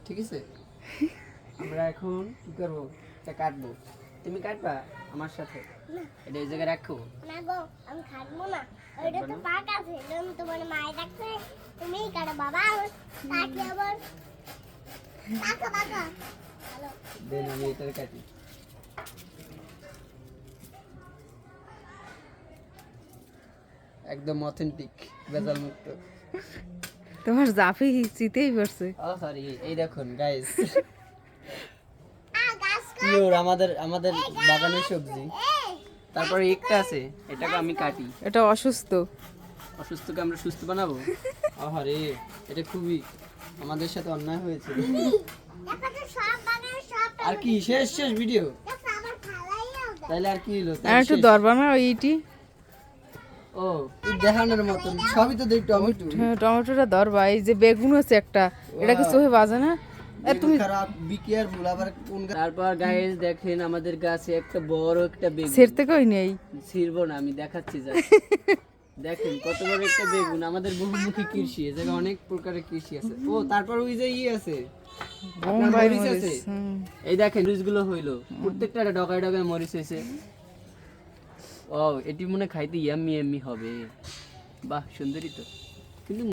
ঠিক আছে, আমরা এখন কি করবো, এটা কাটবো। তুমি কাটবা আমার সাথে, এটা এই জায়গায় রাখো। না গো, আমি খাবো না, ওইটা তো পাক আছে, এজন্য তোমার মায়ে ডাকছে তুমিই কাটো বাবা। কাটি আবার কাকা কাকা হ্যালো দেন আমি এটা কাটি। একদম অথেন্টিক, ভেজাল মুক্ত। তোমার জাফি চিতেই পড়ছে। ও সরি, এই দেখুন গাইস, গাছ পিওর আমাদের বাগানের সবজি। তারপরে একটা আছে, এটাকে আমি কাটি। এটা অসুস্থ। অসুস্থকে আমরা সুস্থ বানাবো। আহারে, এটা খুবই আমাদের সাথে অন্যায় হয়েছে। এখন তো সব বাগানে সব আর কি শেষ শেষ ভিডিও? আবার খালাইও দাও। তাইলে আর কি হলো? আর একটু দরবার না ওইটি। ও এই দেখানোর মতন সবই তো দেখ, টমেটো হ্যাঁ, টমেটোটা দরবা। এই যে বেগুন আছে একটা, এটা কি চোখে বাজে না? তুমি খারাপ, বি কেয়ারফুল। আবার কোন তারপর গাইস দেখেন আমাদের গাছে একটা বড় একটা বেগুন। ছেড়তে কই নেই। ছিড়বো না, আমি দেখাচ্ছি যা। দেখেন কত বড় একটা বেগুন। আমাদের বহুমুখী কৃষি, এই জায়গায় অনেক প্রকারের কৃষি আছে। ও তারপর ওই যে আছে, আপনার বোম্বাই মরিচ মরিচ, আছে। হুম। এই দেখেন মরিচগুলো হইলো, প্রত্যেকটা ডগায় ডগায় মরিচ হয়েছে। ও এটি মনে হয় খাইতে ইয়াম্মি ইয়াম্মি হবে। বাহ, সুন্দরই তো। কিন্তু